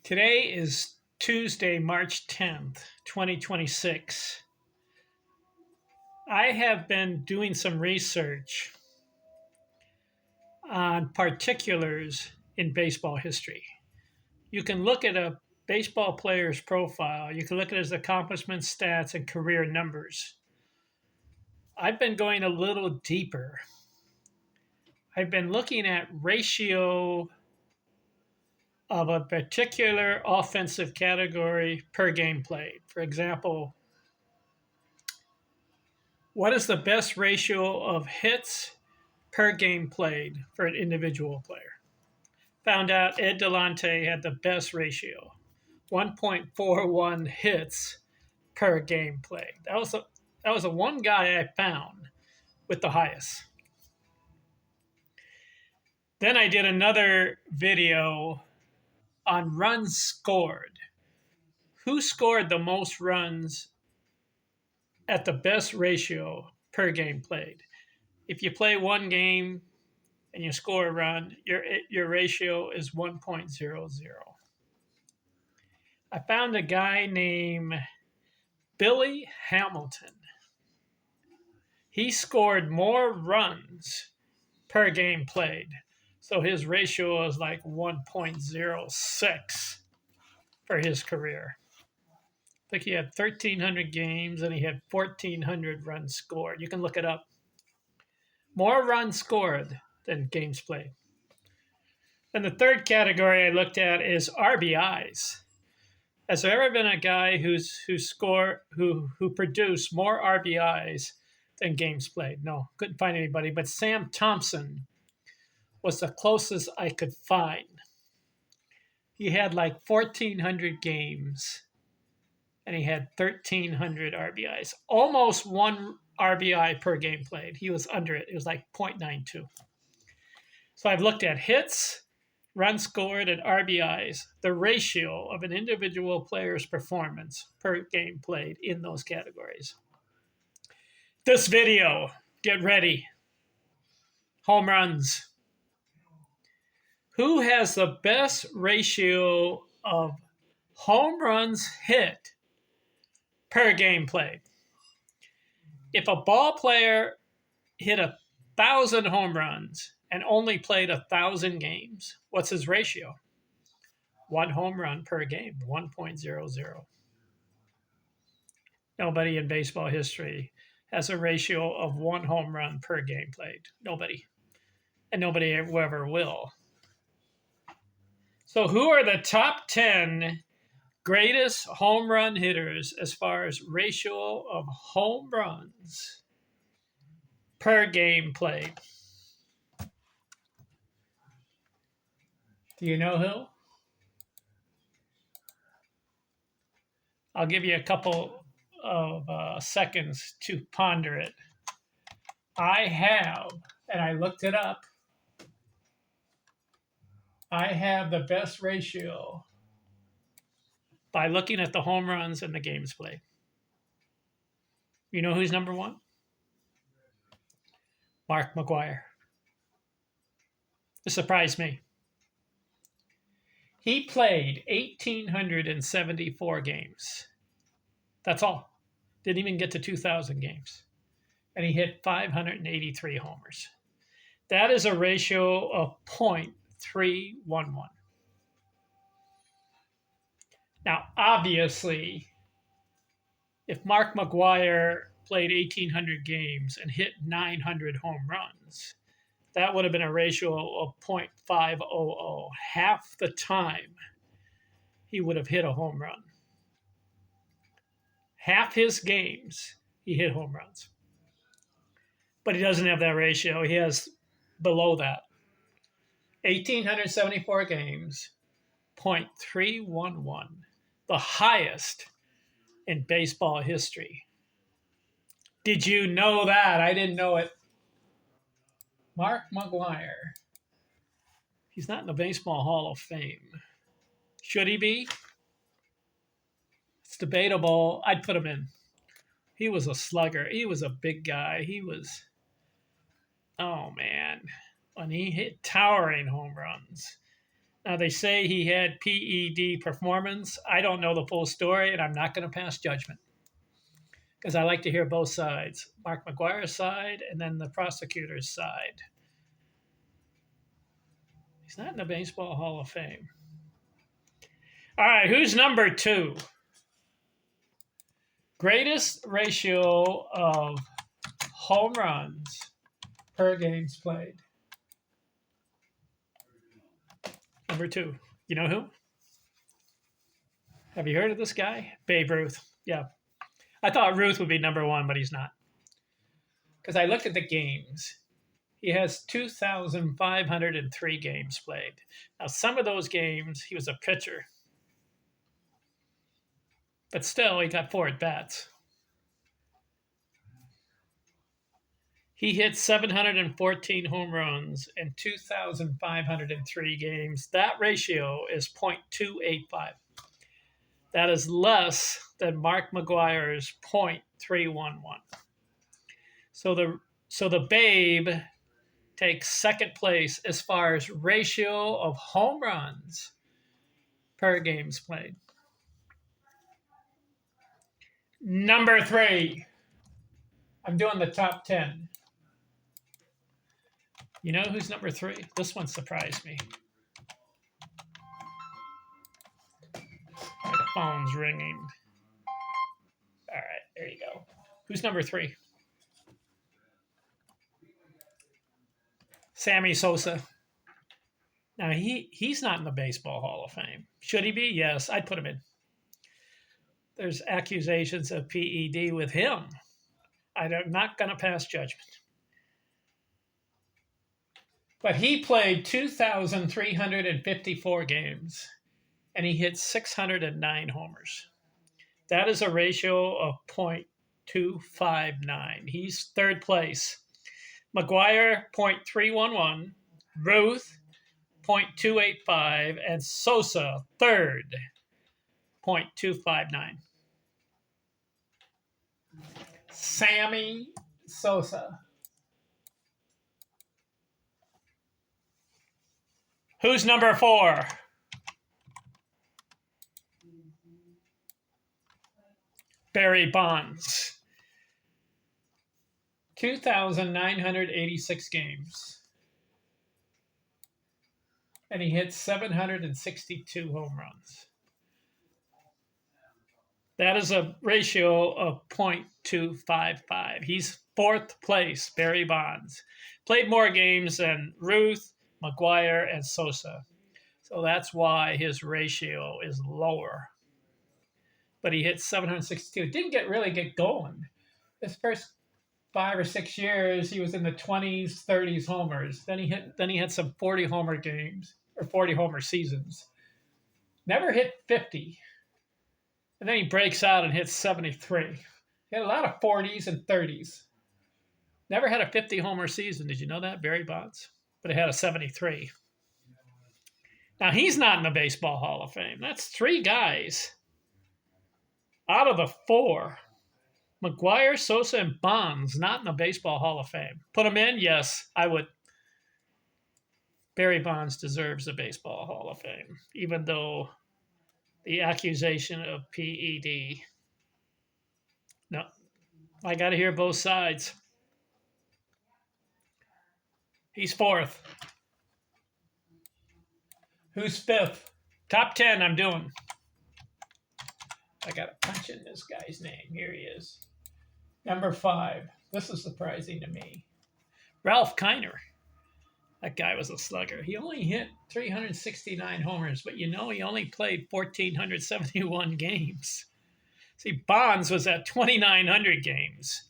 Today is Tuesday, March 10th, 2026. I have been doing some research on particulars in baseball history. You can look at a baseball player's profile, you can look at his accomplishments, stats, and career numbers. I've been going a little deeper. I've been looking at ratio of a particular offensive category per game played. For example, what is the best ratio of hits per game played for an individual player? Found out Ed Delonte had the best ratio, 1.41 hits per game played. That was the one guy I found with the highest. Then I did another video on runs scored. Who scored the most runs at the best ratio per game played? If you play one game and you score a run, your ratio is 1.00. I found a guy named Billy Hamilton. He scored more runs per game played. So his ratio is like 1.06 for his career. I think he had 1,300 games and he had 1,400 runs scored. You can look it up. More runs scored than games played. And the third category I looked at is RBIs. Has there ever been a guy who produced more RBIs than games played? No, couldn't find anybody. But Sam Thompson was the closest I could find. He had like 1,400 games, and he had 1,300 RBIs, almost one RBI per game played. He was under it. It was like 0.92. So I've looked at hits, runs scored, and RBIs, the ratio of an individual player's performance per game played in those categories. This video, get ready. Home runs. Who has the best ratio of home runs hit per game played? If a ball player hit 1,000 home runs and only played 1,000 games, what's his ratio? One home run per game, 1.00. Nobody in baseball history has a ratio of one home run per game played. Nobody. And nobody ever will. So who are the top 10 greatest home run hitters as far as ratio of home runs per game played? Do you know who? I'll give you a couple of seconds to ponder it. I have, and I looked it up, I have the best ratio by looking at the home runs and the games played. You know who's number one? Mark McGwire. It surprised me. He played 1,874 games. That's all. Didn't even get to 2,000 games. And he hit 583 homers. That is a ratio of 0.311. Now, obviously, if Mark McGwire played 1,800 games and hit 900 home runs, that would have been a ratio of 0.500. Half the time he would have hit a home run. Half his games, he hit home runs. But he doesn't have that ratio. He has below that. 1,874 games, 0.311, the highest in baseball history. Did you know that? I didn't know it. Mark McGwire. He's not in the Baseball Hall of Fame. Should he be? It's debatable. I'd put him in. He was a slugger. He was a big guy. Oh man, when he hit towering home runs. Now, they say he had PED performance. I don't know the full story, and I'm not going to pass judgment because I like to hear both sides, Mark McGwire's side and then the prosecutor's side. He's not in the Baseball Hall of Fame. All right, who's number 2? Greatest ratio of home runs per games played. Number 2. You know who? Have you heard of this guy? Babe Ruth. Yeah. I thought Ruth would be number 1, but he's not. Because I looked at the games. He has 2,503 games played. Now, some of those games, he was a pitcher. But still, he got 4 at-bats. He hit 714 home runs in 2,503 games. That ratio is .285. That is less than Mark McGwire's .311. So the Babe takes second place as far as ratio of home runs per games played. Number 3. I'm doing the top 10. You know who's number 3? This one surprised me. The phone's ringing. All right, there you go. Who's number 3? Sammy Sosa. Now, he's not in the Baseball Hall of Fame. Should he be? Yes, I'd put him in. There's accusations of PED with him. I'm not going to pass judgment. But he played 2,354 games, and he hit 609 homers. That is a ratio of .259. He's third place. McGwire, .311. Ruth, .285. And Sosa, third, .259. Sammy Sosa. Who's number 4? Barry Bonds. 2,986 games. And he hit 762 home runs. That is a ratio of .255. He's fourth place, Barry Bonds. Played more games than Ruth, McGwire, and Sosa. So that's why his ratio is lower. But he hit 762. Didn't really get going. His first 5 or 6 years, he was in the 20s, 30s homers. Then he had some 40 homer games or 40 homer seasons. Never hit 50. And then he breaks out and hits 73. He had a lot of 40s and 30s. Never had a 50 homer season. Did you know that, Barry Bonds? But he had a 73. Now, he's not in the Baseball Hall of Fame. That's 3 guys out of the 4. McGwire, Sosa, and Bonds not in the Baseball Hall of Fame. Put them in? Yes, I would. Barry Bonds deserves the Baseball Hall of Fame, even though the accusation of PED. No, I got to hear both sides. He's 4th. Who's 5th? Top 10 I'm doing. I got to punch in this guy's name. Here he is. Number 5. This is surprising to me. Ralph Kiner. That guy was a slugger. He only hit 369 homers, but he only played 1,471 games. See, Bonds was at 2,900 games.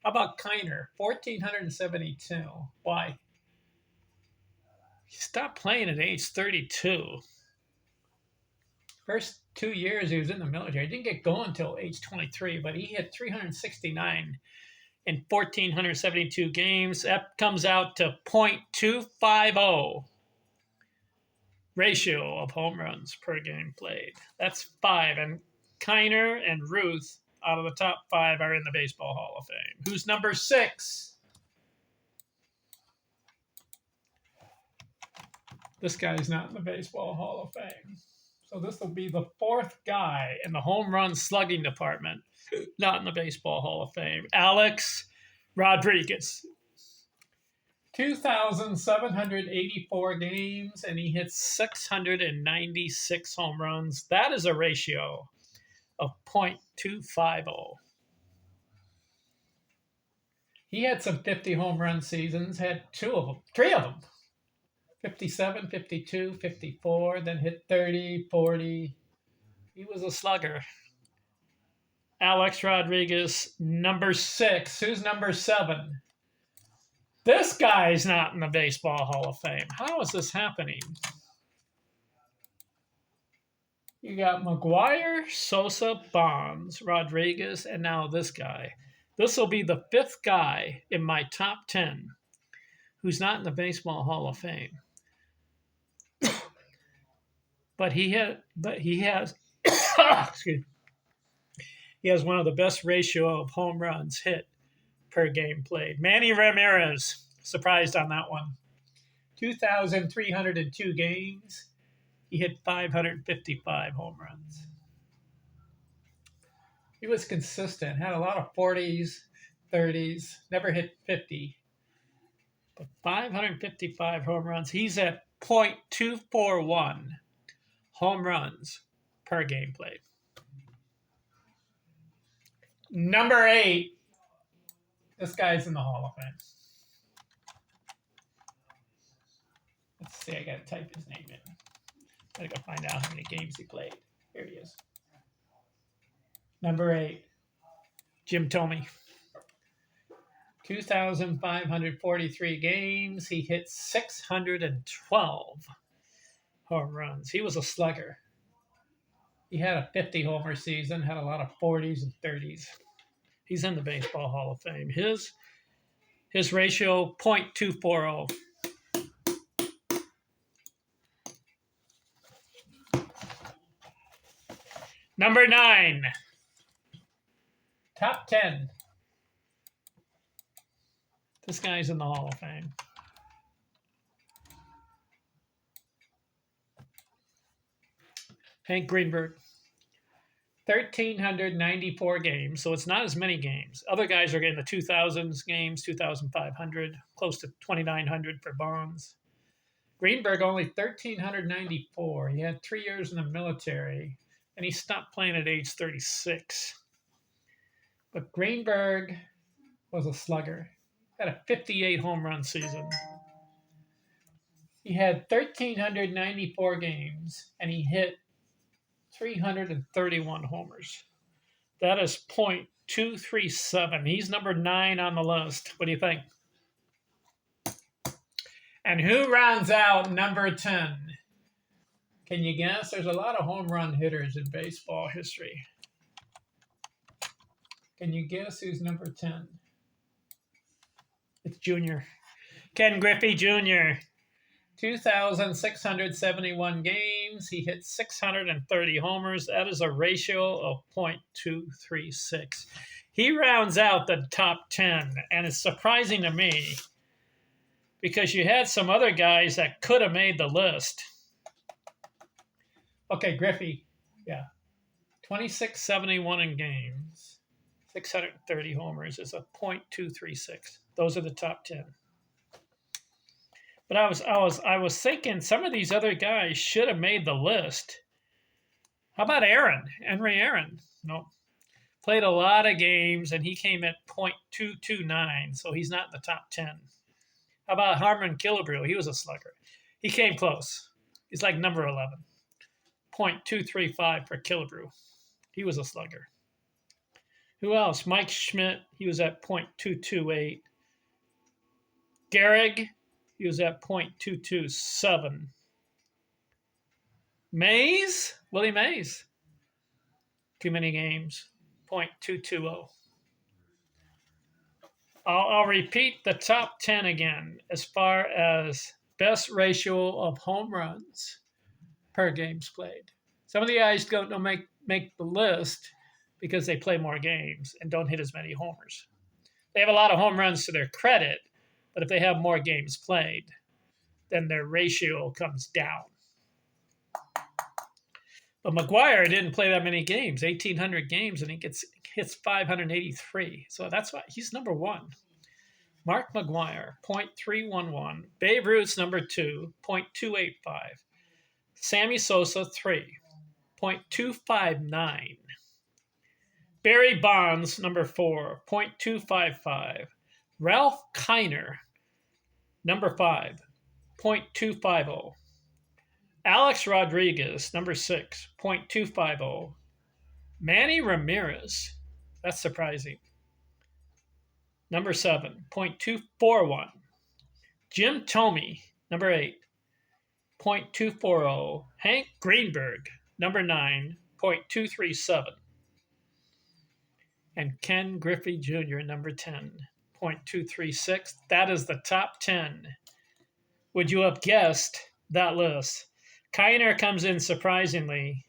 How about Kiner? 1,472. Why? He stopped playing at age 32. First 2 years he was in the military. He didn't get going until age 23, but he hit 369 in 1,472 games. That comes out to .250 ratio of home runs per game played. That's 5. And Kiner and Ruth, out of the top 5, are in the Baseball Hall of Fame. Who's number 6? This guy's not in the Baseball Hall of Fame. So this will be the fourth guy in the home run slugging department, not in the Baseball Hall of Fame. Alex Rodriguez. 2,784 games, and he hit 696 home runs. That is a ratio of .250. He had some 50 home run seasons, had three of them. 57, 52, 54, then hit 30, 40. He was a slugger. Alex Rodriguez, number 6. Who's number 7? This guy's not in the Baseball Hall of Fame. How is this happening? You got McGwire, Sosa, Bonds, Rodriguez, and now this guy. This will be the 5th guy in my top 10 who's not in the Baseball Hall of Fame. But he has excuse me, he has one of the best ratio of home runs hit per game played. Manny Ramirez, surprised on that one. 2,302 games. He hit 555 home runs. He was consistent, had a lot of 40s, 30s, never hit 50. But 555 home runs. He's at .241 home runs per game played. Number 8. This guy's in the Hall of Fame. Let's see, I gotta type his name in. Gotta go find out how many games he played. Here he is. Number 8, Jim Thome. 2,543 games. He hit 612 home runs. He was a slugger. He had a 50 homer season, had a lot of 40s and 30s. He's in the Baseball Hall of Fame. His ratio, .240. Number 9. Top 10. This guy's in the Hall of Fame. Hank Greenberg. 1,394 games, so it's not as many games. Other guys are getting the 2,000s games, 2,500, close to 2,900 for Bonds. Greenberg only 1,394. He had 3 years in the military, and he stopped playing at age 36. But Greenberg was a slugger. Had a 58 home run season. He had 1,394 games, and he hit 331 homers. That is .237. He's number 9 on the list. What do you think? And who rounds out number 10? Can you guess? There's a lot of home run hitters in baseball history. Can you guess who's number 10? It's Junior. Ken Griffey Jr. 2,671 games. He hit 630 homers. That is a ratio of .236. He rounds out the top 10, and it's surprising to me because you had some other guys that could have made the list. Okay, Griffey, yeah. 2,671 in games. 630 homers is a .236. Those are the top 10. But I was thinking some of these other guys should have made the list. How about Henry Aaron? Nope. Played a lot of games, and he came at .229, so he's not in the top 10. How about Harmon Killebrew? He was a slugger. He came close. He's like number 11. .235 for Killebrew. He was a slugger. Who else? Mike Schmidt. He was at .228. Gehrig. He was at .227. Willie Mays. Too many games. .220. I'll repeat the top 10 again as far as best ratio of home runs per games played. Some of the guys don't make the list because they play more games and don't hit as many homers. They have a lot of home runs to their credit, but if they have more games played, then their ratio comes down. But McGwire didn't play that many games, 1,800 games, and he hits 583. So that's why he's number one. Mark McGwire, 0.311. Babe Ruth's number 2, 0.285. Sammy Sosa, 3, 0.259. Barry Bonds, number 4, 0.255. Ralph Kiner, number 5, 0.250. Alex Rodriguez, number 6, 0.250. Manny Ramirez, that's surprising, number 7, 0.241. Jim Thome, number 8, 0.240. Hank Greenberg, number 9, 0.237. And Ken Griffey Jr., number 10, 0.236. That is the top 10. Would you have guessed that list? Kiner comes in surprisingly,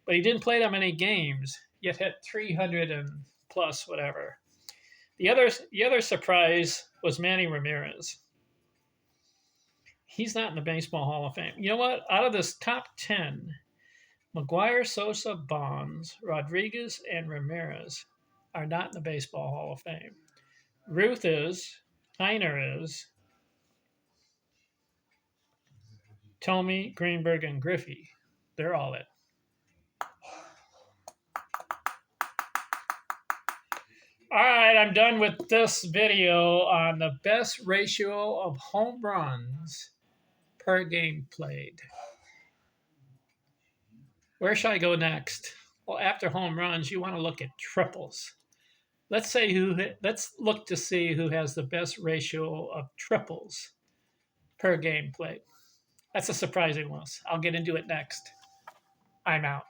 but he didn't play that many games, yet hit 300 and plus whatever. The other surprise was Manny Ramirez. He's not in the Baseball Hall of Fame. You know what? Out of this top 10, McGwire, Sosa, Bonds, Rodriguez, and Ramirez are not in the Baseball Hall of Fame. Ruth is, Kiner is, Thome, Greenberg, and Griffey. They're all it. All right, I'm done with this video on the best ratio of home runs per game played. Where should I go next? Well, after home runs, you want to look at triples. Let's look to see who has the best ratio of triples per game played. That's a surprising list. I'll get into it next. I'm out.